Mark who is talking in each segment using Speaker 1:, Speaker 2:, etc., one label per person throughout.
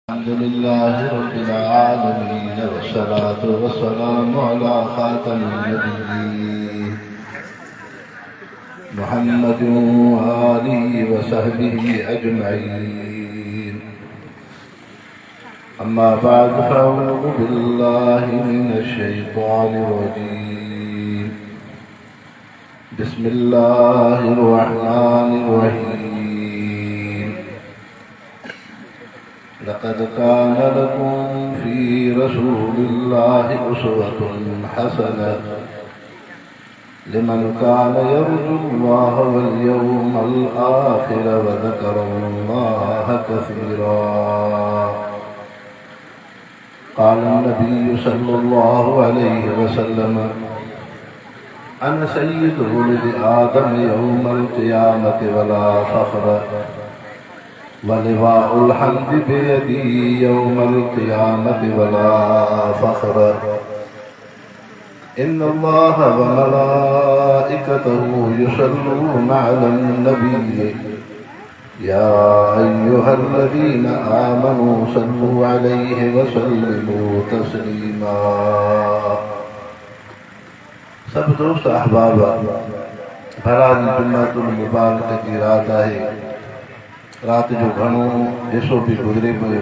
Speaker 1: अल्हम्दुलिल्लाह रब्बिल आलमीन वस्सलातु वस्सलामु अला खातमिन नबिय्यीन मुहम्मदिन व आलिहि व सहबिहि अजमईन। अम्मा बअद फ़अऊज़ु बिल्लाहि मिनश शैतानिर रजीम। बिस्मिल्लाहिर रहमानिर रहीम। लक़द कान लकुम फ़ी रसूलिल्लाहि उस्वतुन हसनह लिमन कान यर्जुल्लाह वल यौमल आखिर व ज़करल्लाह कसीरा। क़ाल नबी सल्लल्लाहु अलैहि वसल्लम अना सय्यिदु वलद आदम यौमल क़ियामति वला फ़ख्र वलिवाउल हम्दि बियदी यौमल क़ियामति वला फ़ख्र। इन्नल्लाह व मलाइकतहु युसल्लूना अलन नबी या अय्युहल्लज़ीना आमनू सल्लू अलैहि व सल्लिमू तस्लीमा। सब दोस्त अहबाब, भला जुम्मतुल मुबारक की रात है। रात जो घणो हिस्सो भी गुज़रे पियो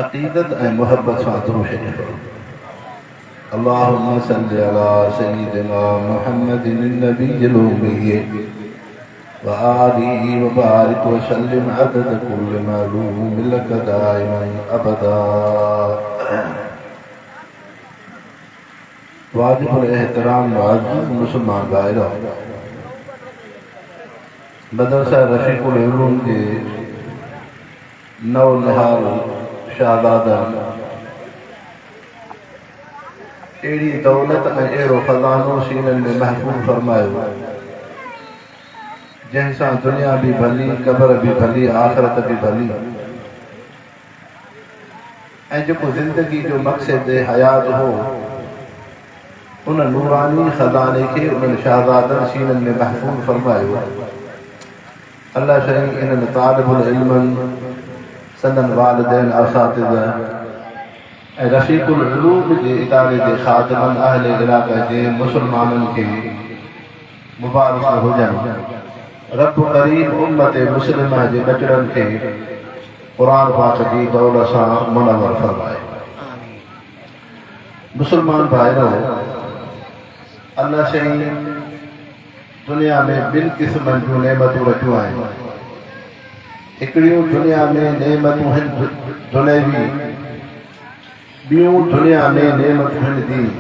Speaker 1: अक़ीदत ऐं मुहब्बत सां दुरूद शरीफ़ पढ़ो। अल्लाहुम्मा सल्लि अला सय्यिदिना मुहम्मदिन नबिय्यिल उम्मी व आलिहि व बारिक व सल्लिम अदद कुल्लि मालूम लक दाइमन अबदा। वाजिबुल एहतराम मुअज़्ज़ज़ मुसलमान भाइरो, मदरसा रफ़ीक़ुल उलूम के नव निहाल शाहज़ादनि अहिड़ी दौलत ऐं अहिड़ो ख़ज़ानो सीननि में महफ़ूज़ फ़रमायो जंहिंसां दुनिया भी भली, क़ब्र भी भली, आख़िरत भी भली। ऐं जेको ज़िंदगी जो मक़सद हयात हो उन नूरानी ख़ज़ाने खे उन्हनि शाहज़ादनि सीननि में महफ़ूज़ फ़रमायो। अल्लाह शरीफ़ इन्हनि तालिबुल इल्मनि, संदन वालिदैन, असातिज़ा ऐं रफ़ीक़ुल उलूम जे इदारे जे ख़ादिमनि, अहले इलाक़े जे मुसलमाननि खे मुबारक हुजनि। रब करीम उम्मत मुस्लिमा जे ॿचड़नि खे क़ुरान पाक जी दौलत सां मुनव्वर फ़रमाए। मुसलमान भाइरो, अल्लाह शरीफ़ दुनिया में ॿिनि क़िस्मनि जूं नेमतूं रखियूं आहिनि। हिकिड़ियूं दुनिया में नेमतूं आहिनि दुनियावी, ॿियूं दुनिया में नेमतूं आहिनि दीनी।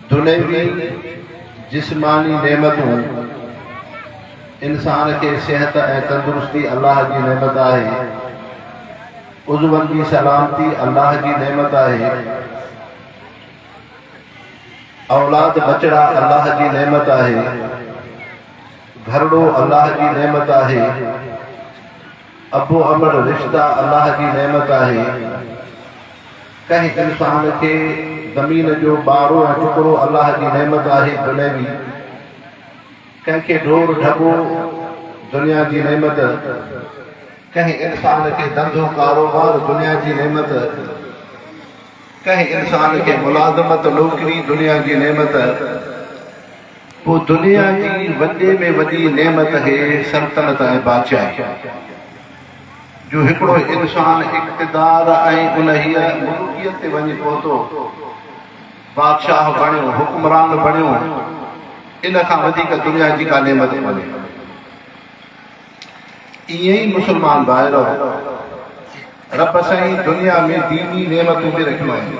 Speaker 1: दुनियावी जिस्मानी नेमतूं इंसान खे सिहत ऐं तंदुरुस्ती अल्लाह जी नेमत आहे। उज़वनि जी सलामती अल्लाह जी नेमत आहे। औलाद बचड़ा अल्लाह जी नेमत आहे। घरड़ो अल्लाह जी नेमत आहे। अबो अमड़ रिश्ता अल्लाह जी नेमत आहे। कंहिं इंसान खे ज़मीन जो बारो ऐं टुकड़ो अल्लाह जी नेमत आहे दुनियावी। कंहिंखे ढोर ढगो दुनिया जी नेमत। कंहिं इंसान खे धंधो कारोबार दुनिया जी नेमत। कंहिं इंसान खे मुलाज़मत नौकरी दुनिया जी नेमत। पोइ दुनिया जी वॾे में वॾी नेमत है सल्तनत ऐं बादशाही, जो हिकिड़ो इंसान इक़्तिदार ऐं उन्हीअ मुल्कियत ते वञी पहुतो, बादशाह बणियो, हुक्मरान बणियो। इन खां वधीक दुनिया जी का नेमत कोन्हे। ईअं ई मुसलमान भाइरो, रब साईं दुनिया में दीनी नेमतूं बि रखियूं आहिनि।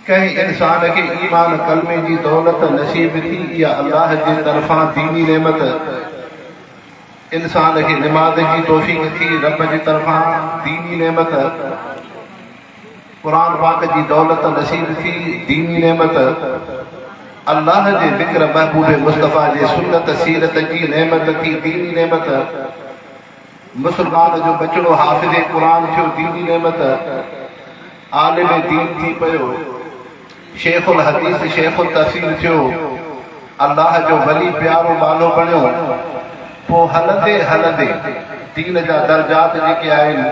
Speaker 1: कंहिं इंसान खे ईमान कलमे जी दौलत नसीब थी, इहा अल्लाह जे तरफ़ां दीनी नेमत। इंसान खे निमाज़ जी तौफ़ीक़ थी, रब जी तरफ़ां दीनी नेमत। क़ुरान पाक जी दौलत नसीब थी, दीनी नेमत। अल्लाह जे ज़िक्र महबूब मुस्तफ़ा जे सुन्नत सीरत जी नेमत थी, दीनी नेमत। मुसलमान जो बचड़ो हाफ़िज़े क़ुरान थियो, दीनी नेमत। आलिम दीन थी पियो, शेखुल हदीस, शेखुल तफ़सीर थियो, अल्लाह जो वली प्यारो बालो बणियो। पोइ हलंदे हलंदे दीन जा दर्जात जेके आहिनि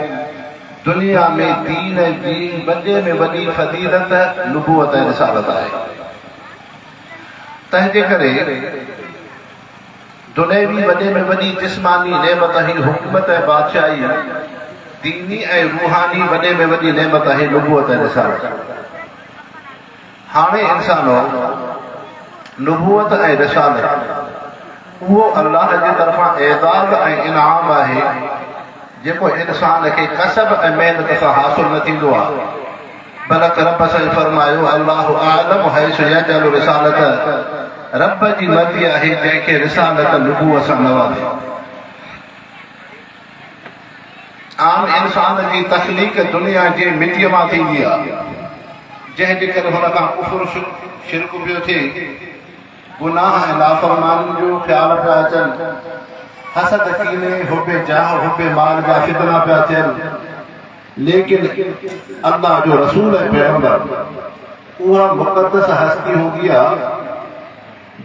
Speaker 1: दुनिया में दीन जी वॾे में वॾी फज़ीलत नुबुवत ऐं रिसालत आहे। तंहिंजे करे दुनियावी वॾे में वॾी जिस्मानी नेमत ही हुकूमत ऐं बादशाही, दीनी ऐं रूहानी वॾे में वॾी नेमत आहे नुबुवत ऐं रिसालत। हाणे इंसानो नुबुवत ऐं रिसालत उहो अल्लाह जे तरफ़ां एज़ाज़ ऐं इनाम आहे जेको इंसान खे कसब ऐं महिनत सां हासिल न थींदो आहे। बल्कि रब साईं फरमायो अल्लाहु आलम हैसु यजअलु रिसालत, रब जी मर्ज़ी आहे जंहिंखे रिसालत नुबुवत सां नवाज़े। आम इंसान जी तख़लीक़ दुनिया जे मिटीअ मां थींदी आहे, जंहिंजे करे हुन खां कुफर शिरक पियो थिए, गुनाह ऐं लाफ़रमानी जो ख़्याल पिया अचनि, हसद कीने हुबे जाह हुबे माल जा फितना पिया थियनि। लेकिन अल्लाह जो रसूल ऐं पैगंबर उहा मुक़द्दस हस्ती हूंदी आहे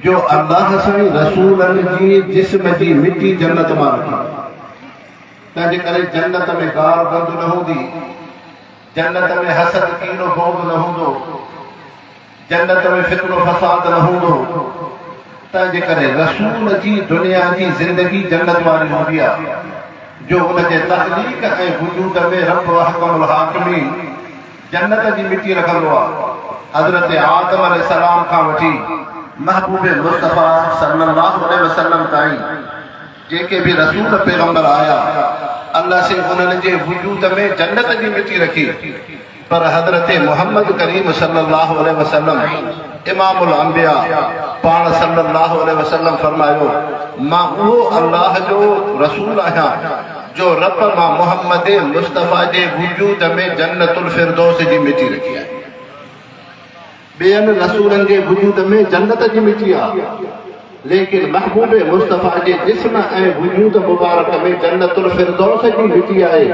Speaker 1: जो अल्लाह साईं रसूलनि जी जिस्म जी मिटी जन्नत मां रखी। तंहिंजे करे जन्नत में गार बंदि न हूंदी, जन्नत में हसद कीनो बोग न हूंदो, जन्नत में फितनो फसाद न हूंदो। तंहिंजे करे रसूल जी दुनिया जी ज़िंदगी जन्नत वारी हूंदी आहे जो उनजे तख़लीक़ ऐं वजूद में रब अहकमुल हाकिमीन जन्नत जी मिटी रखंदो आहे। हज़रत आदम अलैहिस्सलाम खां वठी महबूब मुस्तफ़ा सल्लल्लाहु अलैहि वसल्लम ताईं जेके बि रसूल पैगंबर आया, अल्लाह से उन्हनि जे वजूद में जन्नत जी मिटी रखी। पर हज़रत मोहम्मद करीम सल्लल्लाहु अलैहि वसल्लम इमामुल अंबिया पाण सल्लल्लाहु अलैहि वसल्लम फरमायो, मां उहो अल्लाह जो रसूल आहियां जो रब मां मोहम्मद मुस्तफ़ा जे वजूद में जन्नतुल फिरदौस जी मिटी रखी आहे। ॿियनि रसूलनि जे वजूद में जन्नत जी मिटी आहे, लेकिन महबूब मुस्तफ़ा जे जिस्म ऐं वजूद मुबारक में जन्नतुल फिरदौस जी मिटी आहे।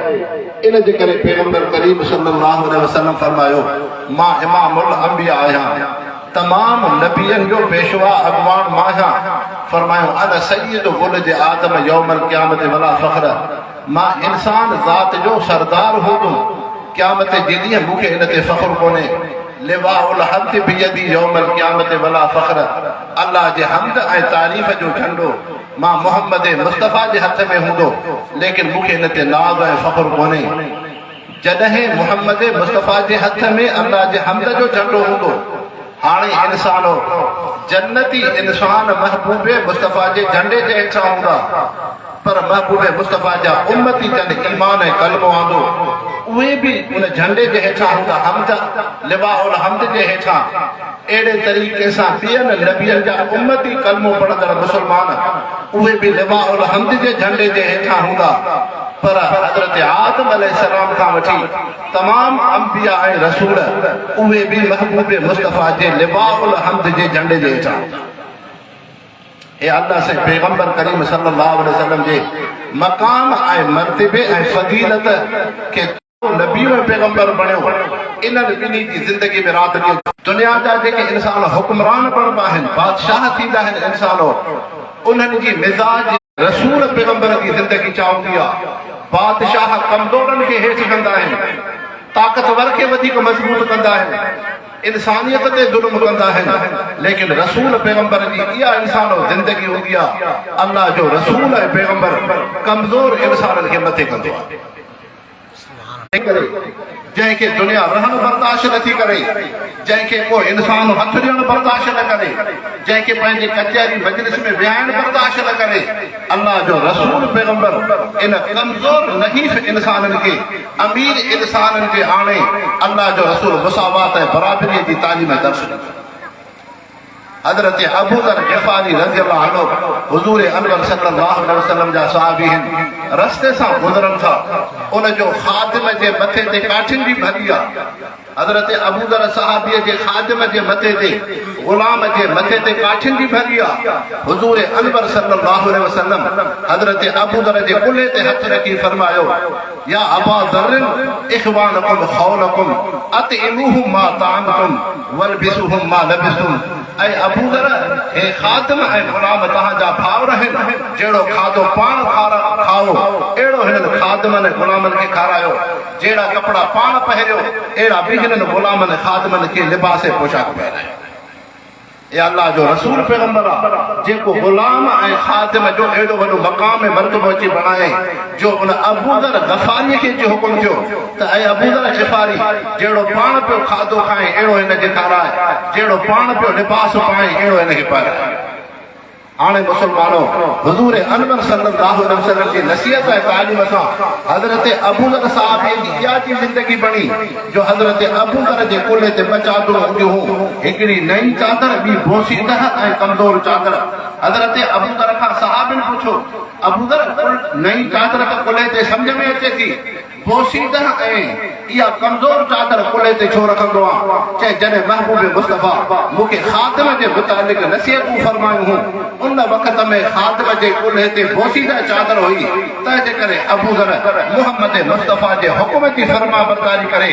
Speaker 1: इन जे करे पैगंबर करीम सल्लल्लाहु अलैहि वसल्लम फरमायो, मां इमामुल अंबिया आहियां, तमाम नबियनि जो पेशवा अॻवान मां आहियां। फरमायो अना सय्यिदु वुलद आदम यौमल क़यामत वला फ़ख्र, मां इंसान ज़ात जो सरदार हूंदुमि, क़यामत जे ॾींहुं मूंखे इन ते फ़ख्रु कोन्हे। लिवाउल हम्द बियदी यौमल क़यामत वला फ़ख्र, अल्लाह जे हम्द ऐं तारीफ़ जो झंडो मां मोहम्मद मुस्तफ़ा जे हथ में हूंदो, लेकिन मूंखे इन ते नाज़ ऐं फ़ख्रु कोन्हे। जॾहिं मोहम्मद मुस्तफ़ा जे हथ में अल्लाह जे हम्द जो झंडो हूंदो, हाणे इंसानो जन्नती इंसान महबूब मुस्तफ़ा जे झंडे जे हेठां हूंदा, पर महबूब मुस्तफ़ा जा उम्मती जन ईमान ऐं कलमो आंदो उहे बि उन झंडे जे हेठां हूंदा, हम्द लिवाउल हम्द जे हेठां। अहिड़े तरीक़े सां ॿियनि नबियनि जा उम्मती कलमो पढ़ंदड़ मुस्लमान उहे बि लिवाउल हम्द जे झंडे जे हेठां हूंदा। पर हज़रत आदम अलैहिस्सलाम खां वठी तमाम अंबिया ऐं रसूल उहे बि महबूब मुस्तफ़ा जे लिवाउल हम्द जे झंडे जे हेठां। हे अल्लाह से पैगंबर करीम सल्लल्लाहु अलैहि वसल्लम जे मकाम ऐं मर्तबे ऐं फज़ीलत खे नबी ऐं पैगंबर बणियो। इन्हनि ॿिन्ही जी ज़िंदगी में रात ॾींहुं दुनिया जा जेके इंसान हुक्मरान बणिबा आहिनि, बादशाह थींदा आहिनि इंसानो, उन्हनि जी मिज़ाज रसूल पैगंबर जी ज़िंदगी चाहूंदी आहे। बादशाह कमज़ोरनि खे हेठि कंदा आहिनि, ताक़तवर खे वधीक मज़बूत कंदा आहिनि, इंसानियत ते ज़ुल्म कंदा आहिनि। लेकिन रसूल पैगंबर जी इहा इंसानो ज़िंदगी हूंदी आहे, अल्लाह जो रसूल ऐं पैगंबर कमज़ोर इंसाननि खे मथे कंदो आहे। जंहिंखे दुनिया रहण बर्दाश्त नथी करे, जंहिंखे को इंसान हथ ॾियण बर्दाश्त न करे, जंहिंखे पंहिंजे कचहरी मजलिस में विहाइण बर्दाश्त न करे, अल्लाह जो रसूल पैगंबर इन कमज़ोर नहीफ़ इंसाननि खे अमीर इंसाननि जे आणे अल्लाह जो रसूल मुसावात ऐं बराबरीअ जी तालीम दर्श ॾिनी। हज़रत अबू ज़र ग़िफ़ारी रज़ी अल्लाह अन्हु हुज़ूर अनवर सल्लल्लाहु अलैहि वसल्लम जा सहाबी आहिनि, रस्ते सां गुज़रनि था, उन जो ख़ादिम जे मथे ते काठियुनि जी भरी आहे। हज़रत अबू ज़र सहाबीअ जे ख़ादिम जे मथे ते ग़ुलाम जे मथे ते काठियुनि जी भरी आहे। हुज़ूर अनवर सल्लल्लाहु अलैहि वसल्लम हज़रत अबू ज़र जे कुल्हे ते हथ रखी फरमायो, या अबा ज़र इख़वानुकुम ख़ौलकुम अतइमूहुम मा ताअमतुम वल्बिसूहुम मा लबिसुम। ऐं अबू ज़र हे ख़ादिम ऐं ग़ुलाम तव्हांजा भाउर आहिनि, जहिड़ो खाधो पाण खाओ अहिड़ो हिननि ख़ादिमनि ऐं ग़ुलामनि खे खारायो, जहिड़ा कपिड़ा पाण पहिरियो अहिड़ा बि हिननि ग़ुलामनि ख़ादिमनि खे लिबास ऐं पोशाक पहिरायो। ए अल्लाह जो रसूल पैगंबर आहे जेको ग़ुलाम ऐं ख़ादिम जो एॾो वॾो मक़ाम ऐं मर्तबो अची बणाए, जो उन अबू ज़र ग़फ़ारी खे हुकुम थियो त ऐं अबू ज़र ग़फ़ारी जहिड़ो पाण पियो खाधो खाए अहिड़ो हिनखे खाराए, जहिड़ो पाण पियो लिबास पाए अहिड़ो हिनखे पाराए। हाणे मुसलमानो, हुज़ूर अनवर सल्लल्लाहु अलैहि वसल्लम जी नसीहत ऐं तालीम सां हज़रत अबू ज़र साहब जी इहा जी ज़िंदगी बणी, जो हज़रत अबू ज़र जे कुल्हे ते ॿ चादरूं हूंदियूं हुयूं, हिकिड़ी नई चादर, ॿी बोसीदह ऐं कमज़ोर चादर। हज़रत अबू ज़र खां सहाबिन पुछो, अबू ज़र नई चादर त कुल्हे ते सम्झ में अचे थी, बोसीदह ऐं इहा कमज़ोर चादर कुल्हे ते छो रखंदो आहे? चए, जॾहिं महबूब मुस्तफ़ा मूंखे ख़ादिम जे मुतालिक़ नसीहतूं फरमायूं हुयूं, उन वक़्त में ख़ादिम जे कुल्हे ते बोसीदह चादर हुई, तंहिंजे करे अबू ज़र मुहम्मद मुस्तफ़ा जे हुकुम जी फरमा बरदारी करे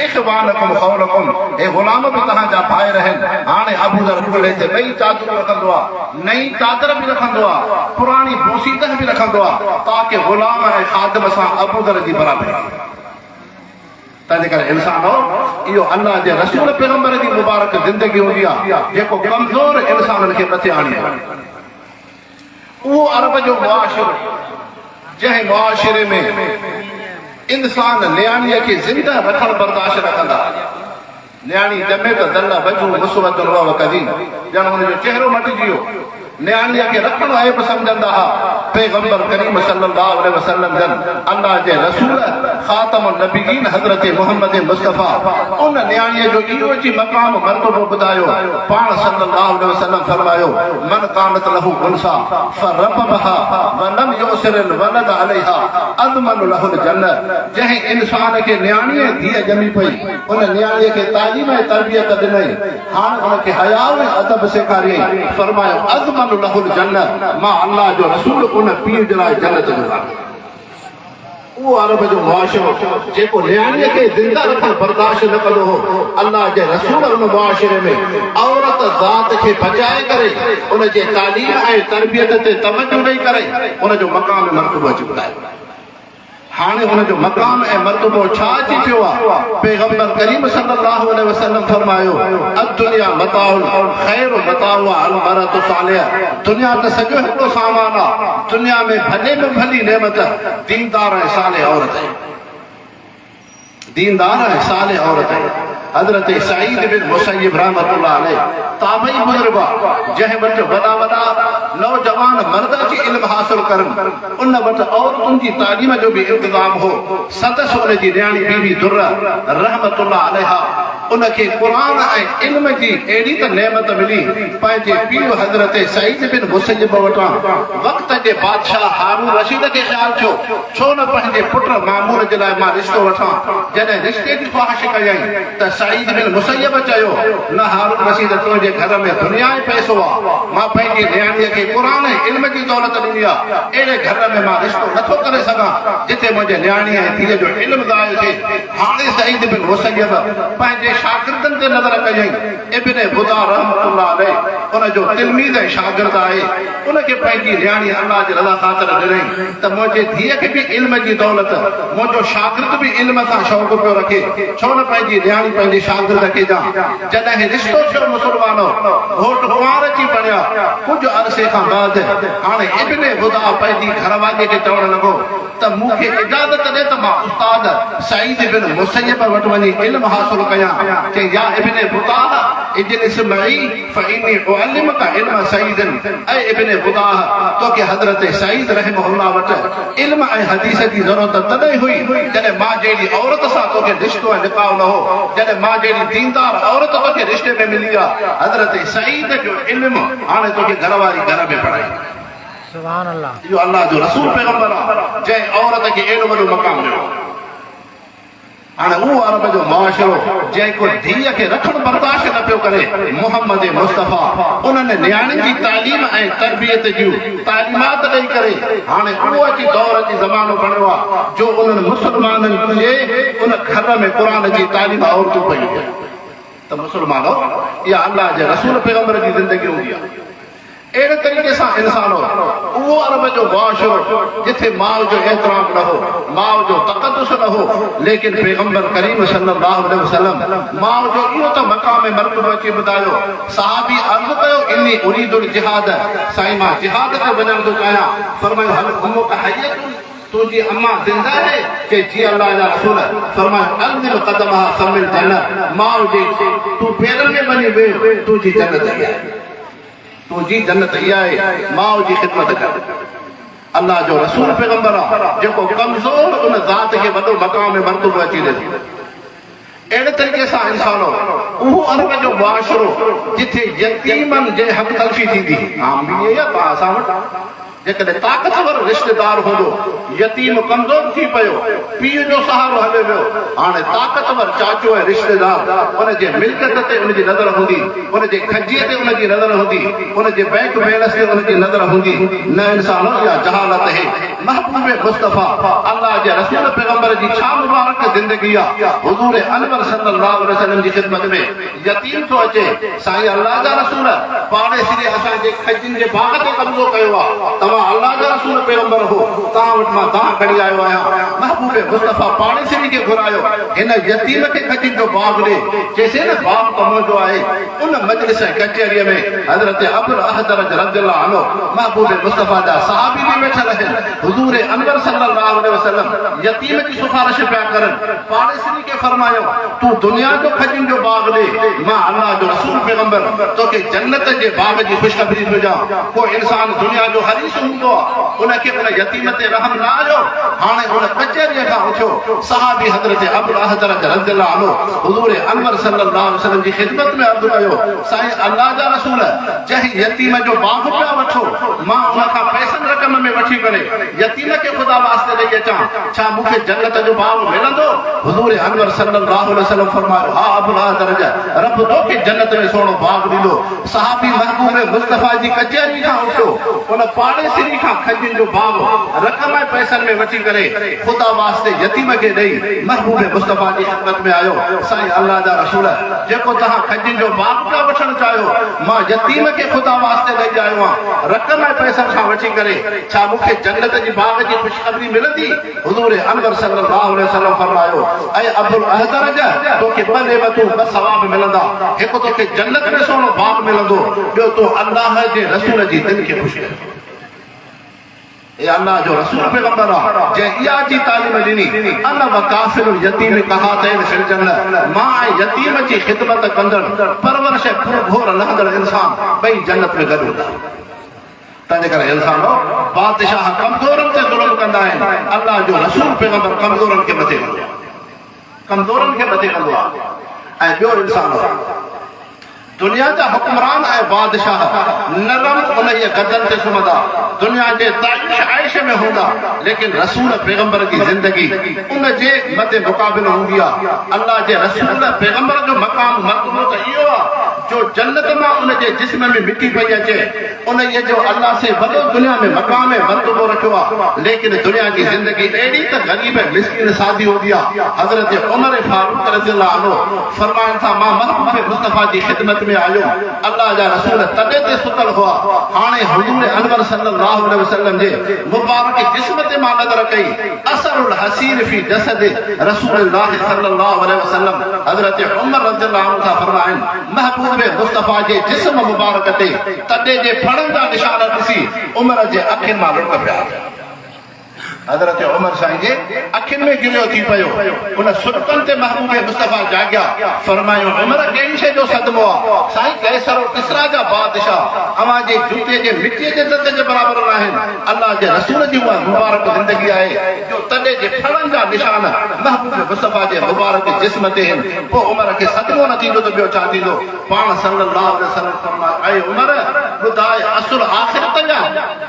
Speaker 1: इख़वानुकुम ख़ौलकुम, हे ग़ुलाम बि तव्हांजा भाइर आहिनि। हाणे अबू ज़र कुल्हे ते ॿई चादरूं रखंदो आहे, नई चादर बि रखंदो आहे, पुराणी बोसीदह बि रखंदो आहे, ताकि ग़ुलाम ऐं ख़ादिम सां अबू ज़र जी बराबरी। तंहिंजे करे इंसान हो इहो अल्लाह जे रसूल पैगंबर जी मुबारक ज़िंदगी हूंदी आहे, जेको कमज़ोर इंसाननि खे मथे आणे उहो अरब जो मुआशिरो, जंहिं मुआशिरे में इंसान नियाणीअ खे ज़िंदा रखणु बर्दाश्त न कंदा। नियाणी ॼमे त दल बजू मुसवतुन व कदीम, ॼण हुनजो चहिरो मटिजी वियो। नियाणीअ खे रखणु ऐब सम्झंदा हुआ। पैगंबर करीम सल्लल्लाहु अलैहि वसल्लम जन अल्लाह जे रसूल ख़ातमुन नबीयीन हज़रत मुहम्मद मुस्तफ़ा उन नियाणीअ जो इहो जी मक़ाम मर्तबो ॿुधायो। पाण सल्लल्लाहु अलैहि वसल्लम फरमायो, मन कानत लहू उनसा फरबहा व लम युसिर वलद अलैहा अज़मन लहुल जन्नत। जंहिं इंसान खे नियाणीअ धीअ ॼमी पई, उन नियाणीअ खे तालीम ऐं तरबियत ॾिनई, हाणे उनखे हया ऐं अदब सेखारियई, फरमायो अज़मन लहुल जन्नत, मां अल्लाह जो रसूल उन पीउ जे लाइ जन्नत ॾिनां। उहो अरब जो मुआशिरो जेको नियाणीअ खे ज़िंदा रखणु बर्दाश्त न कंदो हो, अल्लाह जे रसूल उन मुआशिरे में औरत ज़ात खे बचाए करे उन जे तालीम ऐं तरबियत ते तवजो ॾेई करे उन जो मक़ाम मर्तबो अची ॿुधायो। हाणे हुनजो मक़ाम ऐं मर्तबो छा अची पियो आहे? पैगंबर करीम सल्लल्लाहु अलैहि वसल्लम फरमायो, अद्दुनिया मताउन खैरु मताउ अल मरअतु सालिहा। दुनिया त सॼो हिकिड़ो सामान आहे, दुनिया में भले में भली नेमत दीनदार ऐं सालिह औरत आहे, दीनदार ऐं सालिह औरत आहे। हज़रत सईद बिन मुसय्यब रहमतुल्लाह अलैह ताबई बुज़ुर्ग जंहिं वटि वॾा वॾा नौजवान मर्द अची इल्म हासिल करनि, उन वटि औरतुनि जी तालीम जो बि इंतज़ाम हो। संदसि उन जी नियाणी बीवी दुर्र रहमतुल्लाह अलैहा उनखे क़ुर ऐं इल्म जी अहिड़ी त नेमत मिली, पंहिंजे पीउ हज़रत सईद बिन मुसय्यब वटां वक़्त जे बादशाह हारून रशीद खे ख़्यालु थियो, छो न पंहिंजे पुट मामून जे लाइ मां रिश्तो वठां। जॾहिं रिश्ते जी ख़्वाहिश कयई त सईद बिन मुसय्यब चयो, न हारून रशीद, तुंहिंजे घर में दुनिया ऐं पैसो आहे, मां पंहिंजी नियाणीअ खे क़ुर ऐं इल्म जी दौलत ॾिनी आहे, अहिड़े घर में मां रिश्तो नथो करे सघां जिथे मुंहिंजे नियाणीअ ऐं धीअ जो इल्म ज़ाहिर थिए। हाणे सईद बिन मुसय्यब पंहिंजे शागिर्दनि ते नज़र कयई। इब्न बुदा रहमतुल्लाह अलैह उन जो तिलमीज़ ऐं शागिर्द आहे, उनखे पंहिंजी नियाणी अल्लाह जी रज़ा ख़ातिर ॾिनई त मुंहिंजे धीअ खे बि इल्म जी दौलत, मुंहिंजो शागिर्द बि इल्म सां शौक़ु पियो रखे, छो न पंहिंजी नियाणी पंहिंजे शागिर्द खे ॾियां। जॾहिं रिश्तो थियो मुसलमानो, घोट कुंवार अची बणिया, कुझु अरसे खां बाद हाणे इब्न बुदा पंहिंजी घरवारीअ खे चवणु लॻो त मूंखे इजाज़त ॾे त मां उस्ताद सईद बिन मुसय्यब वटि वञी इल्म हासिल कयां। चई, या इब्न बुदा इजलिस मई फइन्नी उअल्लिमुका इल्म सईदन। ऐं इब्न बुदा, तोखे हज़रत सईद रहमहुल्लाह वटि इल्म ऐं हदीस जी ज़रूरत तॾहिं हुई जॾहिं मां जहिड़ी औरत सां तोखे रिश्तो ऐं निकाह न हो, जॾहिं मां जहिड़ी दीनदार औरत तोखे रिश्ते में मिली आहे। हज़रत सईद जो इल्म हाणे तोखे घरवारी घर में पढ़ाई। सुभान अल्लाह। इहो अल्लाह जो रसूल पैगंबर आहे जंहिं औरत खे एॾो वॾो मक़ाम ॾिनो। हाणे उहो अरब जो मुआशिरो जेको धीअ खे रखण बर्दाश्त न पियो करे, मोहम्मद मुस्तफ़ा उन्हनि नियाणियुनि जी तालीम ऐं तरबियत जूं तालीमात ॾेई करे हाणे उहो अची दौर अची ज़मानो बणियो आहे जो उन्हनि मुस्लमाननि जे उन घर में क़ुर जी तालीम औरतूं पयूं आहिनि। त मुस्लमानो इहा अल्लाह जे रसूल पैगंबर जी ज़िंदगी हूंदी आहे। अहिड़े तरीक़े सां इंसानो उहो अरब जो मुआशिरो जिथे माउ जो एतिराम न हो, माउ जो तक़दुस न हो, लेकिन पैगंबर करीम सल्लल्लाहु अलैहि वसल्लम माउ जो इहो त मक़ाम मर्तबो अची ॿुधायो। सहाबी अर्ज़ कयो इन्नी उरीदुल जिहाद, साईं मां जिहाद ते वञण थो चाहियां। फरमायो हल उम्मुक हय्यतुन, तुझी अम्मा जिंदा है? कि जी अल्लाह जा रसूल। फरमायो अल्दिल क़दमहा समिल जन्नत, माउ जे तू पेरनि में वञी वेह, तुझी जन्नत आहे, तुझी जन्नत इहा आहे, माउ जी ख़िदमत कर। अल्लाह जो रसूल पैगंबर आहे जेको कमज़ोर उन ज़ात खे वॾो मक़ाम मर्तबो अची ॾिनो। अहिड़े तरीक़े सां इंसानो उहो अरब जो मुआशिरो जिथे यतीमनि जे हक़ तलफ़ी थींदी, आम बि इहे आहे असां वटि। जेकॾहिं ताक़तवर रिश्तेदार हूंदो, यतीम कमज़ोर थी पियो, पीउ जो सहारो हले वियो, हाणे ताक़तवर चाचो ऐं रिश्तेदार उनजे मिल्कियत ते उनजी नज़र हूंदी, उनजे खजीअ ते उनजी नज़र हूंदी, उनजे बैंक बैलेंस ते उनजी नज़र हूंदी। न इंसान इहा जहालत है। महबूब मुस्तफ़ा अल्लाह जे रसूल पैगंबर जी छा मुबारक ज़िंदगी आहे। हुज़ूर अनवर सल्लल्लाहु अलैहि वसल्लम जी ख़िदमत में यतीम थो अचे, साईं अल्लाह जा रसूल पाड़ेसी असांजे खजिन जे बाग ते कब्ज़ो कयो आहे, अल्लाह जा रसूल पैगंबर हो, तव्हां वटि मां दाह खणी आयो आहियां। महबूब मुस्तफ़ा पाड़ेसी खे घुरायो, हिन यतीम खे खजिन जो बाग ॾे। चइसे न बाग कम जो आहे। उन मजलिस कचहरीअ में हज़रत अबुल अहदर रज़ियल्लाहु अन्हु महबूब मुस्तफ़ा जा सहाबी बि वेठल आहिनि। हुज़ूर अनवर सल्लल्लाहु अलैहि वसल्लम यतीम जी सिफारिश पिया करनि। पाड़ेसी खे फरमायो तूं दुनिया जो खजिन जो बाग ॾे, मां अल्लाह जो रसूल पैगंबर तोखे जन्नत जे बाग जी ख़ुशख़बरी थो ॾियां। को इंसान दुनिया जो हरीस उनखे उन यतीम ते रहम न आयो। हाणे उन कचहरीअ खां उथियो सहाबी हज़रत अबुल अहदर रज़ियल्लाहु अन्हु हुज़ूर अनवर सल्लल्लाहु अलैहि वसल्लम जी ख़िदमत में अर्ज़ कयो, साईं अल्लाह जा रसूल जंहिं यतीम जो बाग पिया वठो, मां उन खां पैसनि रक़म में वठी करे यतीम खे ख़ुदा वास्ते ॾेई अचां, छा मूंखे जन्नत जो बाग मिलंदो? हुज़ूर अनवर सल्लल्लाहु अलैहि वसल्लम फरमायो हा अबुल अहदर रब तोखे जन्नत में सोनो बाग ॾींदो। सहाबी महबूब मुस्तफ़ा जी कचहरी खां उथियो, उन पाड़ेसी खां खजिन जो बाग रक़म ऐं पैसनि में वठी करे ख़ुदा वास्ते यतीम खे ॾेई महबूब मुस्तफ़ा जी ख़िदमत में आयो। साईं अल्लाह जा रसूल जेको तव्हां खजिन जो बाग पिया वठणु चाहियो, मां यतीम खे ख़ुदा वास्ते ॾेई आयो आहियां रक़म ऐं पैसनि खां वठी करे, छा मूंखे जन्नत जी बाग जी ख़ुशख़बरी मिलंदी? हुज़ूर अनवर सल्लल्लाहु अलैहि वसल्लम फरमायो ऐं अबुल अहदर जा तोखे ॿ नेमतूं ॿ सवाब मिलंदा। हिकु तोखे जन्नत में सोनो बाग मिलंदो, ॿियो तो अल्लाह जे रसूल जी दिलि खे ख़ुशि कंदो। अल्लाह जो रसूल पैगंबर आहे जंहिं इहा जी तालीम ॾिनी, अन वकाफ़िल यतीम कहातैन फिल जन्नत, मां ऐं यतीम जी ख़िदमत कंदड़ परवरिश घोर लहंदड़ इंसान ॿई जन्नत में गॾु हूंदा। तंहिंजे करे इंसानो बादशाह कमज़ोरनि ते ज़ुल्म कंदा आहिनि, अल्लाह जो रसूल पैगंबर कमज़ोरनि खे मथे कंदो आहे, कमज़ोरनि खे मथे कंदो आहे। ऐं ॿियो इंसानो दुनिया जा हुक्मरान ऐं बादशाह नरम उन गदन ते सुम्हंदा, दुनिया जे ताइश आइश में हूंदा, लेकिन रसूल पैगंबर जी ज़िंदगी उन जे मथे मुक़ाबिल हूंदी आहे। अल्लाह जे रसूल पैगंबर जो मक़ाम मर्तबो त इहो आहे जो जन्नत मां उन जे जिस्म में मिटी पई अचे, उन जो अल्लाह से वॾो दुनिया में मक़ाम मर्तबो रखियो आहे। लेकिन दुनिया जी ज़िंदगी अहिड़ी त ग़रीब मिस्किन सादी हूंदी आहे। हज़रत उमर फारूक रज़ियल्लाहु अन्हु फरमाइनि था मां महबूब मुस्तफ़ा जी ख़िदमत आयो, अल्लाह जा रसूल तॾहिं ते सुतल हुआ, हाणे हुज़ूर अनवर सल्लल्लाहु अलैहि वसल्लम जे मुबारक जिस्म ते मां नज़र कई, असरुल हसीर फी जसद रसूलुल्लाह सल्लल्लाहु अलैहि वसल्लम। हज़रत उमर रज़ियल्लाहु अन्हु फरमाइनि महबूब मुस्तफ़ा जे जिस्म मुबारक ते तॾहिं जे फड़नि जा निशान ॾिसी उमर जे अखियुनि मां लुक पिया। हज़रत उमर साईं जे अखियुनि में गिलियो थी पियो, उन सुरकनि ते महबूब मुस्तफ़ा जाॻिया। फरमायो उमर कहिड़ी शइ जो सदमो आहे? साईं कैसर और किसरा जा बादशाह अवां जे जूते जे मिटीअ जे दंद जे बराबरि न आहिनि। अल्लाह जे रसूल जी उहा मुबारक ज़िंदगी आहे जो तॾहिं जे फड़नि जा निशान महबूब मुस्तफ़ा जे मुबारक जिस्म ते आहिनि। पोइ उमर खे सदमो न थींदो त ॿियो छा थींदो? पाण सल्लल्लाहु अलैहि वसल्लम फरमायो ऐं उमर ॿुधाए असुल आख़िरत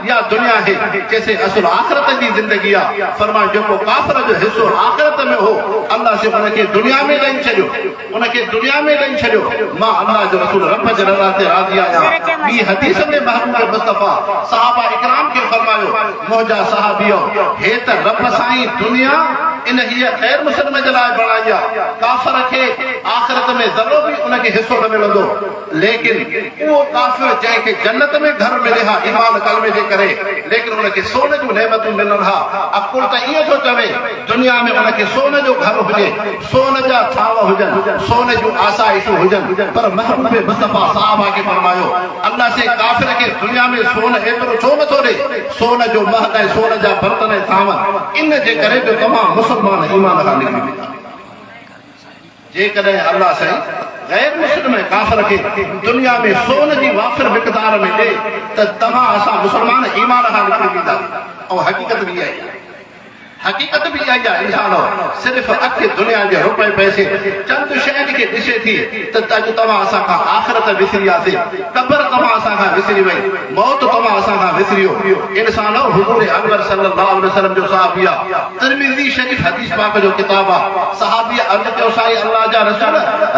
Speaker 1: या दुनिया है? जैसे असुल आख़िरत जी ज़िंदगी आहे। फरमाए जेको काफ़िर जो हिस्सो आख़िरत में हो अल्लाह से उनखे दुनिया में ॾेई छॾियो, उनखे दुनिया में ॾेई छॾियो। मां अल्लाह जो रसूल रब जे रज़ा ते राज़ी आहियां। ॿी हदीस में महबूब मुस्तफ़ा सहाबा इकराम खे फरमायो, मुंहिंजा सहाबियो, हे त रब साईं दुनिया इन हीअ ग़ैर मुस्लिम जे लाइ बणाई आहे। काफ़िर खे आख़िरत में ज़रो बि उनखे हिसो न मिलंदो, लेकिन उहो काफ़िर जंहिंखे जन्नत में घर मिले हा ईमान कलमे जे करे, लेकिन उनखे सोन जूं नेमतूं मिलनि हा। अकुल त ईअं थो चवे दुनिया में उनखे सोन जो घर हुजे, सोन जा थाव हुजनि, सोन जूं आसाइशूं हुजनि, पर महबूब मुस्तफ़ा साहबा खे फरमायो अल्लाह से काफ़िर खे दुनिया में सोन एतिरो छो नथो ॾे? सोन जो महल ऐं सोन जा बर्तन ऐं थाव इन जे करे जो तमामु मुस्लमान ईमान खां निकिरी वेंदा। जेकॾहिं अल्लाह साईं ग़ैर मुस्लिम काफ़िर खे दुनिया में सोन जी वाफ़िर मिक़दार में ॾे त तव्हां असां मुस्लमान ईमान खां निकिरी वेंदा। ऐं हक़ीक़त बि इहा आहे, हक़ीक़त भी आई आहे। इंसान सिर्फ़ अखि दुनिया जे रुपए पैसे चंद शयुनि खे ॾिसे थी त अॼु तव्हां असां खां आख़िरत विसरी वियासीं, क़ब्र तव्हां असां खां विसरी वई, मौत तव्हां असां खां विसरी वियो। इंसान हुज़ूर अनवर सल्लल्लाहु अलैहि वसल्लम जो सहाबी आहे, तिरमिज़ी शरीफ़ हदीस पाक जो किताब आहे। सहाबी अर्ज़ कयो साईं अल्लाह जा रसूल,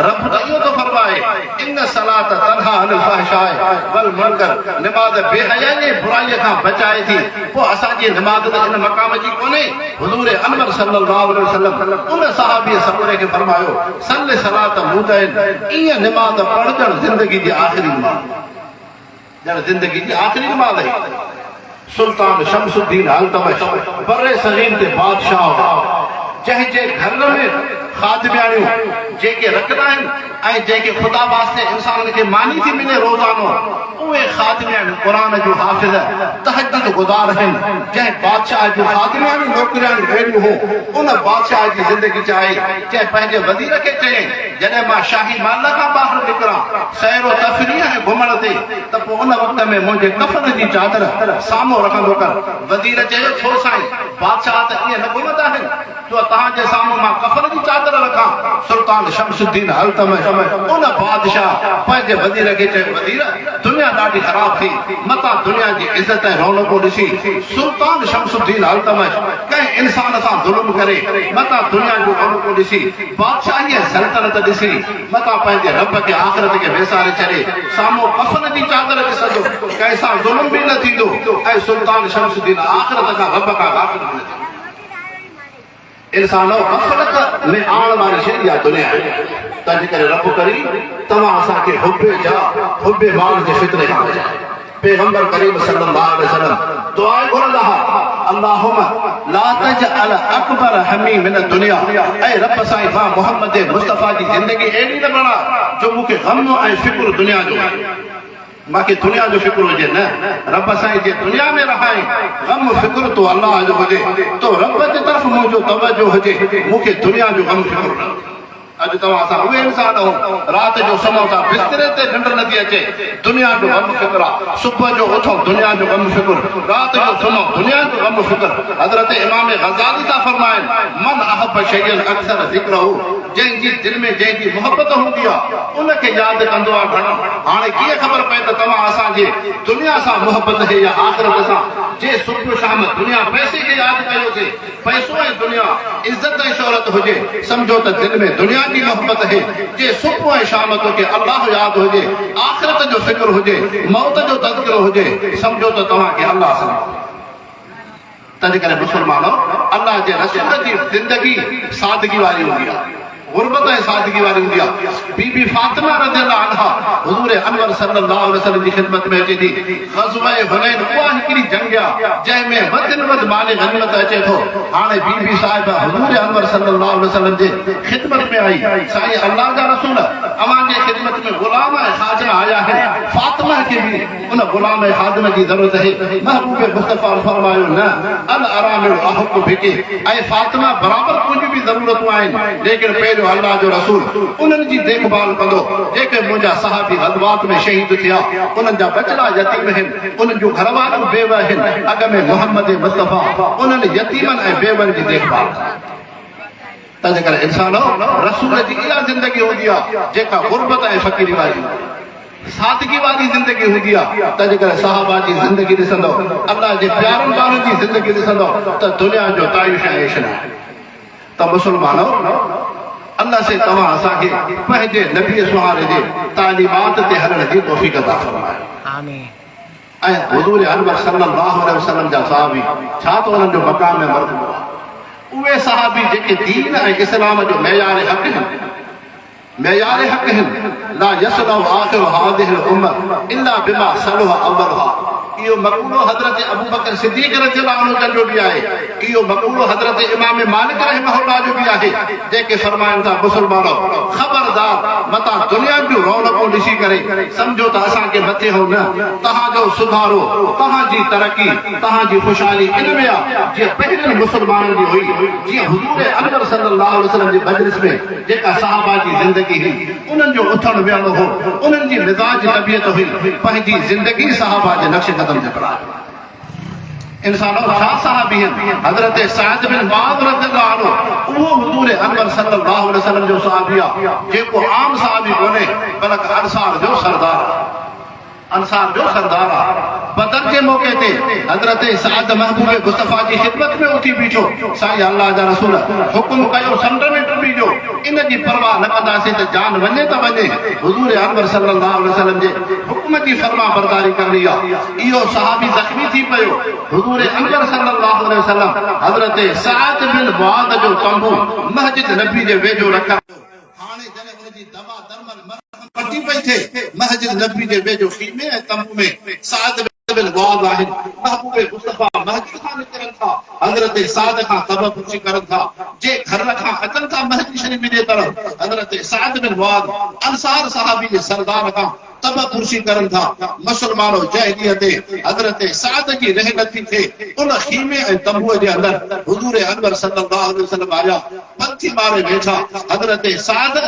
Speaker 1: रब त इहो थो फरमाए इन सलात तन्हा अनिल फ़हशाए वल मुनकर, निमाज़ बेहयाई ऐं बुराईअ खां बचाए थी। पोइ असांजी निमाज़ त इन मक़ाम जी कोन्हे। हुज़ूर अनवर सल्लल्लाहु अलैहि वसल्लम उन सहाबी सबूरे खे फरमायो सल्ले सलात मुदइन, ईअं निमाज़ पढ़जण ज़िंदगी जी आख़िरी निमाज़, ॼण ज़िंदगी जी आख़िरी निमाज़ आहे। सुल्तान शमसुद्दीन अल्तमश बर्रे सगीर ते बादशाह, जंहिंजे घर में खादिमियाणियूं जेके रखंदा आहिनि ऐं जेके ख़ुदा वास्ते इंसान खे मानी थी मिले रोज़ानो, उहे खादिमियाणियूं क़ुरान जूं हाफ़िज़ तहज्जुद गुज़ार आहिनि। जंहिं बादशाह जूं खादिमियाणियूं नौकरियाणियूं भेड़ियूं हो, उन बादशाह जी ज़िंदगी चाहे जंहिं पंहिंजे वज़ीर खे चयईं जॾहिं मां शाही महल खां ॿाहिरि निकिरां सैरो तफ़रीह ऐं घुमण ते त पोइ उन वक़्त में मुंहिंजे कफ़न जी चादर साम्हूं रखंदो कर। वज़ीर चयो छो साईं, बादशाह त ईअं न घुमंदा आहिनि जो तव्हांजे साम्हूं मां कफ़न जी चादर रखां। सुल्तान शमसुद्दीन अल्तमश उन बादशाह पंहिंजे वज़ीर खे चयो वज़ीर दुनिया ॾाढी ख़राब थी, मतां दुनिया जी इज़त ऐं रौनक़ूं ॾिसी सुल्तान शमसुद्दीन अल्तमश कंहिं इंसान सां ज़ुल्म करे मतां दुनिया जूं रौनक़ूं ॾिसी बादशाही ऐं सल्तनत ॾिसी मतां पंहिंजे रब खे आख़िरत खे वेसारे छॾे साम्हूं कफ़न जी चादर ॾिसंदो, कंहिं सां ज़ुल्म बि न थींदो ऐं सुल्तान शमसुद्दीन आख़िरत खां रब खां गाफ़िल बि न थींदो। इंसानो गफ़लत में आण वारी शइ आहे दुनिया, तंहिंजे करे रब करीम तव्हां असांखे हुब्बे माल जे फितरे खां बचाए। पैगंबर करीम सल्लल्लाहु अलैहि वसल्लम दुआ घुरंदा हुआ, अल्लाहुम्मा ला तजअल अकबर हमी मिन दुनिया, ऐं रब साईं मां मोहम्मद मुस्तफ़ा जी ज़िंदगी अहिड़ी न बणा जो मूंखे गम ऐं फिक्र दुनिया जो मूंखे दुनिया जो फिक्र हुजे न। रब साईं जे दुनिया में रहाए गम फिक्र तो अल्लाह जो हुजे, तो रब जी तरफ़ मुंहिंजो तवजो हुजे, मूंखे दुनिया जो गम फिक्र न। अॼु तव्हां सां उहे इंसान हो राति जो सुम्हो था बिस्तरे ते निंड नथी अचे, दुनिया जो गम फिक्र आहे। सुबुह जो उथो दुनिया जो गम फिक्र, राति जो सुम्हो दुनिया जो गम फिक्र। हज़रत इमाम गज़ाली था फरमाइनि मन अहब शयन अक्सर ज़िक्रहु, जंहिंजी दिलि में जंहिंजी मोहबत हूंदी आहे उनखे यादि कंदो आहे घणो। हाणे कीअं ख़बर पए त तव्हां असांजे दुनिया सां मोहबत है या आख़िरत सां? जे सुबुह शाम दुनिया पैसे खे यादि कयोसीं, पैसो ऐं दुनिया इज़त ऐं शोहरत हुजे, सम्झो त दिलि में दुनिया जी मोहबत है। जे सुबुह ऐं शाम तोखे अल्लाह यादि हुजे, आख़िरत जो फिक्र हुजे, मौत जो तज़किरो हुजे, सम्झो त तव्हांखे अल्लाह सां। तंहिंजे करे मुस्लमानो अल्लाह जे रसूल जी ज़िंदगी सादगी वारी हूंदी आहे, गुरबत ऐं सादगी वारी हूंदी आहे। बीबी फातिमा रज़ियल्लाहु अन्हा हुज़ूर अनवर सल्लल्लाहु अलैहि वसल्लम जी ख़िदमत में अचे थी। ग़ज़वा हुनैन उहा हिकिड़ी जंग आहे जंहिंमें वधि में वधि माल गनीमत अचे थो। हाणे बीबी साहिबा हुज़ूर अनवर सल्लल्लाहु अलैहि वसल्लम जे ख़िदमत में आई, साईं अल्लाह जा रसूल अवां जे ख़िदमत में ग़ुलाम ऐं ख़ादिम आया आहिनि, फातिमा खे बि उन ग़ुलाम ऐं ख़ादिम जी ज़रूरत है। महबूब मुस्तफ़ा फरमायो न अल अरामिल अहक़ बिकी, ऐं फातिमा बराबरि तुंहिंजी बि ज़रूरतूं आहिनि, लेकिन पहिरियों अल्लाह जो रसूल उन्हनि जी देखभाल कंदो जेके मुंहिंजा सहाबी ग़ज़वात में शहीद थिया, उन्हनि जा बचड़ा यतीम आहिनि, उन्हनि जूं घरवारियूं बेवा आहिनि। अॻ में मोहम्मद मुस्तफ़ा उन्हनि यतीमनि ऐं बेवनि जी देखभाल। तंहिंजे करे इंसान रसूल जी इहा ज़िंदगी हूंदी आहे जेका गुरबत ऐं फ़क़ीरी वारी। सादगी वाली ज़िंदगी हूंदी आहे तंहिंजे करे सहाबा जी ज़िंदगी ॾिसंदो अल्लाह जे प्यारनि ॿारनि जी ज़िंदगी ॾिसंदो त दुनिया जो ताईश ऐं ऐश न आहे। त मुस्लमानो अल्लाह से तव्हां असांखे पंहिंजे नबी सुहारे जे तालीमात ते हलण जी तौफ़ीक़ अता फ़रमाए। आमीन। ऐं हुज़ूर अनवर सल्लल्लाहु अलैहि वसल्लम जा सहाबी छा त उन्हनि जो मक़ाम में मर्तबो आहे। उहे सहाबी जेके दीन ऐं इस्लाम जो मेयार हक़ आहिनि ला यसलहु आखिरु हाज़िहिल उम्मह इल्ला बिमा सलह अव्वलहा। इहो मक़ूलो हज़रत अबू बकर सिद्दीक़ रज़ियल्लाहु अन्हु जो बि आहे। इहो मक़ूलो हज़रत इमाम मालिक रहमहुल्लाह जो बि आहे जेके फरमाइनि था मुस्लमानो ख़बरदार मतां दुनिया जूं रौनकूं ॾिसी करे सम्झो त असांखे मथे हो न। तव्हांजो सुधारो तव्हांजी तरक़ी तव्हांजी ख़ुशहाली इन में आहे जीअं पहिरियों मुस्लमाननि जी हुई। जीअं हुज़ूर अनवर सल्लल्लाहु अलैहि वसल्लम जी मजलिस में जेका सहाबा जी ज़िंदगी हुई उन्हनि जो उथण वेहणो हो उन्हनि जी मिज़ाज तबियत हुई पंहिंजी ज़िंदगी सहाबा जे नक्श कदम ते बणायो। इंसानो छा सहाबी आहिनि। हज़रत सअद बिन मुआज़ रज़ियल्लाहु अन्हु उहो हुज़ूर अनवर सल्लल्लाहु अलैहि वसल्लम जो सहाबी आहे जेको आम सहाबी कोन्हे बल्कि अंसार जो सरदार आहे। बदर के मौके ते हज़रत सअद महबूब मुस्तफा जी खिदमत में उथी बीठो। साईं अल्लाह जा रसूल हुकुम कयो समुंड में टुटी जो इन जी परवाह न कंदासीं त जान वञे त वञे। हुज़ूर अनवर सल्लल्लाहु अलैहि वसल्लम जे हुक्म जी फरमा बरदारी करणी आहे। इहो सहाबी ज़ख्मी थी पियो। हुज़ूर अनवर सल्लल्लाहु अलैहि वसल्लम हज़रत सअद बिन मुआज़ जो तंबू मस्जिद नबी जे वेझो रखियो। हाणे जॾहिं उन जी दवा दरमल पटी पई थे मस्जिद नबी जे वेझो ख़ीमे ऐं तंबू में सअद बिन मुआज़ आहिनि। महबूब मुस्तफा मस्जिद खां निकिरनि था हज़रत सअद खां तबपुरसी करनि था। जे घर खां अचनि था मस्जिद शरीफ़ जे तरफ़ हज़रत सअद बिन मुआज़ अंसार सहाबी जे सरदार खां तबपुरसी करनि था। मुस्लमानो जंहिं ॾींहं ते हज़रत सअद जी रहमत थी थिए उन ख़ीमे ऐं तंबूअ जे अंदरि हुज़ूर अनवर सल्लल्लाहु अलैहि वसल्लम आया पंथी मारे वेठा। हज़रत सअद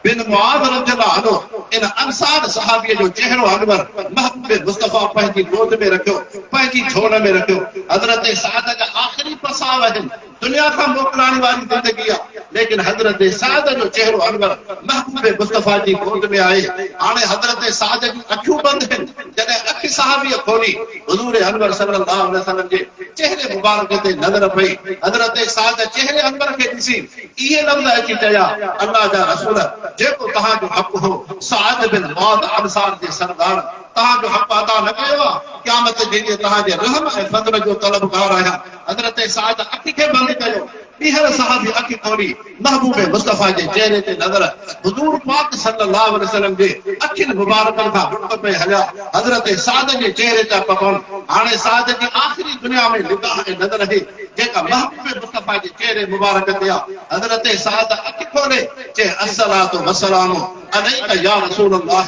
Speaker 1: बिन मुआज़ रज़ियल्लाहु अन्हु इन अंसार सहाबीअ जो चेहरो अनवर महबूब मुस्तफा पंहिंजी गोद में रखियो पंहिंजी झोल में रखियो। हज़रत सअद जा आख़िरी प्रसाव आहिनि दुनिया खां मोकिलाइण वारी ज़िंदगी आहे लेकिन हज़रत सअद जो चेहरो अनवर महबूब मुस्तफा जी गोद में आहे। हाणे हज़रत सअद जूं अखियूं बंदि आहिनि। जॾहिं अखि सहाबीअ खोली हुज़ूर अनवर सल्लल्लाहु अलैहि वसल्लम जे चेहरे मुबारक ते नज़र पई। हज़रत सअद चेहरे अनवर खे ॾिसी इहे लफ़्ज़ अची चया अल्लाह जा रसूल जेको तव्हांजो हक़ हो सअद बिन मुआज़ अंसार जे सरदार तव्हांजो हक़ अदा न कयो आहे। क़यामत जे ॾींहुं तव्हांजे रहम ऐं फज़ल जो तलबगार आहियां। हज़रत सअद अखि खे बंदि कयो। ॿीहर सहाबी अखि खोली महबूब मुस्तफा जे चेहरे ते नज़र हुज़ूर पाक सल्लल्लाहु अलैहि वसल्लम जे अखियुनि मुबारकनि खां रुख पे हलिया। हज़रत सअद जे चेहरे ते पवनि। हाणे सअद जी आख़िरी दुनिया में निगाह ऐं नज़र आहे जेका महबूब मुस्तफा जे चेहरे मुबारक ते आहे। हज़रत सअद अखि खोले चए अस्सलातु वस्सलामु अलैका या रसूल अल्लाह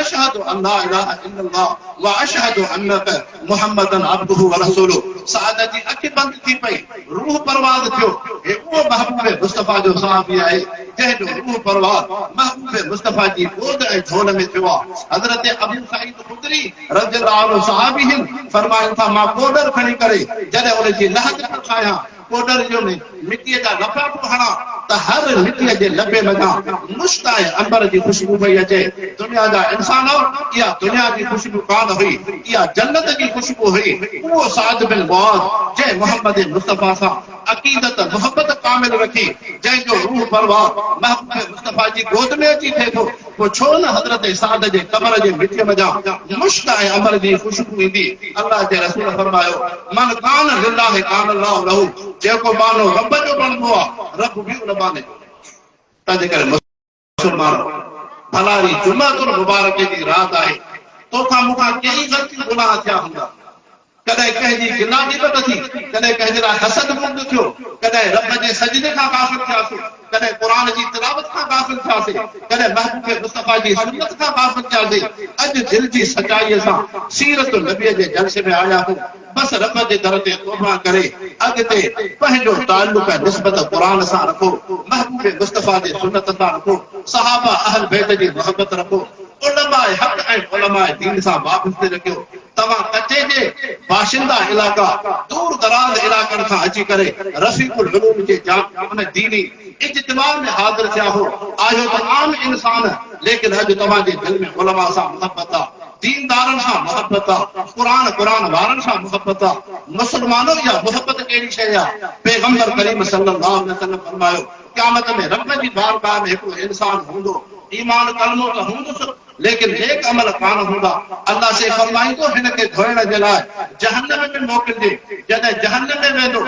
Speaker 1: अशहदु अन ला इलाहा इल्लल्लाह व अशहदु अन्नका मुहम्मदन अब्दुहु व रसूलुहु। सअद जी अखि बंदि थी पई रूह परवाज़ थियो। हे उहो महबूब मुस्तफा जो सहाबी आहे जंहिंजो रूह परवाज़ महबूब मुस्तफा जी गोद ऐं झोल में थियो आहे। हज़रत अबू सईद खुदरी रज़ियल्लाहु अन्हु सहाबी आहिनि। फरमाइनि था मां कोडर खणी करे जॾहिं उन जी लहद खायां कोडर जो मिटीअ जा लफ़ा हणा त हर मिटीअ जे लबे मथां मुश्क ऐं अंबर जी ख़ुशबू पई अचे। दुनिया जा इंसान इहा दुनिया जी ख़ुशबू कान हुई इहा जन्नत जी ख़ुशबू हुई। उहो सअद बिन मुआज़ जंहिं मोहम्मद मुस्तफा सां अक़ीदत मोहब्बत कामिल रखी जंहिंजो रूह परवाज़ महबूब मुस्तफा जी गोद में अची थिए थो पोइ छो न हज़रत सअद जे कबर जे मिटीअ मथां मुश्क ऐं अंबर जी ख़ुशबू ईंदी। अल्लाह जे रसूल फरमायो मन कान लिल्लाह कान अल्लाहु लहू। जेको मानो रब जो बणंदो आहे रब बि उन बाने जो। तंहिंजे करे मुस्लमान भलारी जुमातुल मुबारक जी रात आहे। तोखां मूंखां कई ग़लती गुनाह थिया हूंदा। कॾहिं कंहिंजी गिला गिबत थी कॾहिं कंहिंजे लाइ हसद बुग़्ज़ थियो कॾहिं रब जे सजदे खां गाफ़िल थियासीं कॾहिं क़ुरान जी तिलावत खां गाफ़िल थियासीं कॾहिं महबूब मुस्तफा जी सुन्नत खां गाफ़िल थियासीं। अॼु दिलि जी सचाईअ सां सीरत नबीअ जे जलसे में आया आहियूं। बस रब जे दर ते तौबा करे अॻिते पंहिंजो ताल्लुक निस्बत क़ुरान सां रखो महबूब मुस्तफा जे सुन्नत सां रखो सहाबा अहल बैत जी मोहब्बत रखो।
Speaker 2: उलमाए हक़ ऐं उलमाए दीन सां वाबस्ते रखियो। तव्हां कचे जे बाशिंदा इलाइक़ा दूर दराज इलाइक़नि खां अची करे रफ़ीकुल उलूम जे उन दीनी इज्तिमा में हाज़िर थिया हो। आहियो त आम इंसान, लेकिन अॼु तव्हांजे दिलि में उलमा सां मुहबत आहे, दीनदारनि सां मुहबत आहे, क़ुरान वारनि सां मुहबत आहे। मुस्लमानों इहा मुहबत कहिड़ी शइ आहे? पैगंबर करीम सल्लल्लाहु अलैहि वसल्लम फरमायो, क़यामत में रब जी बारगाह में हिकिड़ो इंसान हूंदो, ईमान कलमो त हूंदुसि, लेकिन नेक अमल कान हूंदा। अल्लाह से फरमाईंदो हिन खे धोइण जे लाइ जहन्नम में मोकिलिजे। जॾहिं जहन्नम में वेंदो,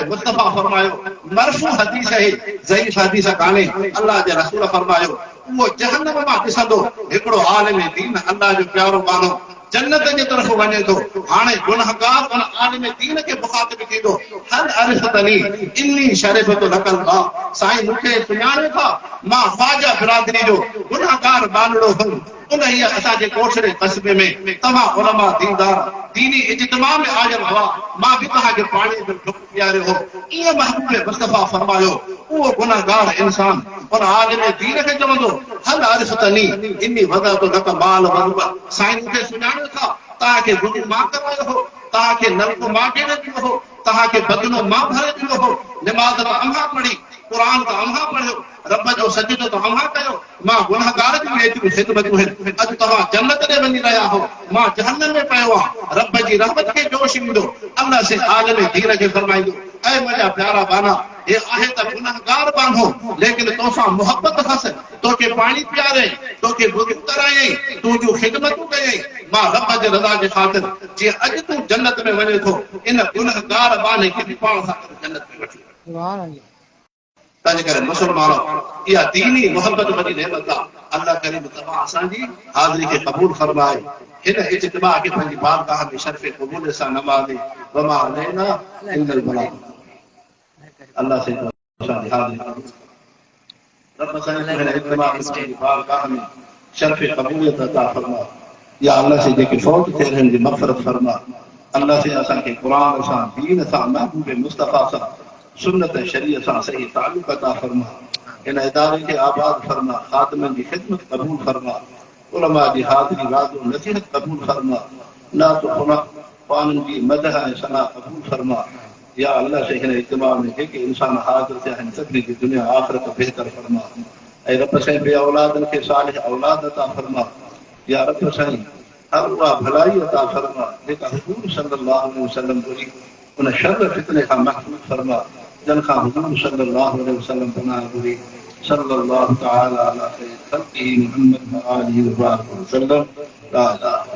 Speaker 2: मुस्तफा फरमायो, मरफू हदीस है, ज़ईफ हदीस कान्हे, अल्लाह जे रसूल फरमायो, उहो जहन्नम मां ॾिसंदो हिकिड़ो आलिम दीन, अल्लाह जो प्यारो माण्हू जन्नत जे तरफ़ वञे थो। हाणे गुनहगार उन आलिम दीन खे मुखातिब थींदो, हल अरिफ़तनी इन्नी शरीफ़तु लकल बा, साईं मूंखे सुञाणे था, मां ख्वाजा बिरादरी जो गुनहगार बानड़ो हुउमि। उन हीअ असांजे कोठड़े कस्बे में तव्हां उलमा दीनदार दीनी इज्तिमा में आयल हुआ, मां बि तव्हांखे पाणी जो ढुक पीआरियो हो। ईअं महबूब मुस्तफा फरमायो, उहो गुनहगार इंसान उन आलिम दीन खे चवंदो, हल अरिफ़तनी इन्नी वज़अतु लक माल वज़ब, साईं मूंखे सुञाणो था, तव्हांखे गुरु मां करायो हो, तव्हांखे नलको मां ॾेई ॾिनो हो, तव्हांखे बदनो मां भरे ॾिनो हो, निमाज़ त अम्हां पढ़ी, क़ुरान त अम्हां पढ़ियो, रब जो सजदो त अम्हां कयो, मां गुनहगार जूं एतिरियूं ख़िदमतूं आहिनि। अॼु तव्हां जन्नत ॾे वञी रहिया हो, मां जहन्नम में पियो आहियां। रब जी रहमत खे जोश ईंदो, अल्लाह से आलिम दीन खे फरमाईंदो, ऐ मुंहिंजा प्यारा बाना, हे आहे त गुनहगार बानो, लेकिन तोसां मोहबत हस, तोखे पाणी पीआरे, तोखे वुज़ू करायई, तुंहिंजूं ख़िदमतूं कयई, मां रब जे रज़ा जे ख़ातिर। जीअं अॼु तूं जन्नत में वञे थो, इन गुनहगार बाने खे बि पाण सां जन्नत में वठी वञे। तंहिंजे करे मुस्लमानों, इहा दीनी मोहब्बत वॾी नेमत आहे। अल्लाह करीम तव्हां असांजी हाज़िरी खे क़बूल फरमाए, हिन इज्तिमा खे पंहिंजी बारगाह में शर्फ़े क़बूल सां नवाज़े। वमा अलैना इल्लल बलाग। अल्लाह से असांजी हाज़िरी रब असांजे हिन इज्तिमा खे पंहिंजी बारगाह में शर्फ़े क़बूलियत अता फरमा। या अल्लाह से जेके फौत थियल आहिनि जी मग़फ़िरत फरमा। अल्लाह से असांखे क़ुरान सां, दीन सां, महबूब मुस्तफ़ा सां, सुन्नत शरीयत सां सही ताल्लुक़ अता फरमा। इन इदारे खे आबाद फरमा, ख़ादिमनि जी ख़िदमत क़बूल फरमा, उलमा जी हाज़िरी वाज़ो नसीहत क़बूल फरमा, नात ख़ुना पाननि जी मदह ऐं सना क़बूल फरमा। या अल्लाह से हिन इज्तिमा में जेके इंसान हाज़िर थिया आहिनि, सभिनी जी दुनिया आख़िरत बहितर फरमा। ऐं रब साईं बे औलादनि खे सालिह औलाद अता फरमा। या रब साईं हर उहा भलाई अता फरमा जेका हुज़ूर सल्लल्लाहु अलैहि वसल्लम घुरी, उन शर फितने खां महफ़ूज़ फरमा, जन खां हुज़ूर सल्लल्लाहु अलैहि वसल्लम पनाह घुरी। सल्लल्लाहु तआला अला ख़ैरि ख़ल्क़िही मुहम्मद व आलिहि व सल्लम। ला इलाहा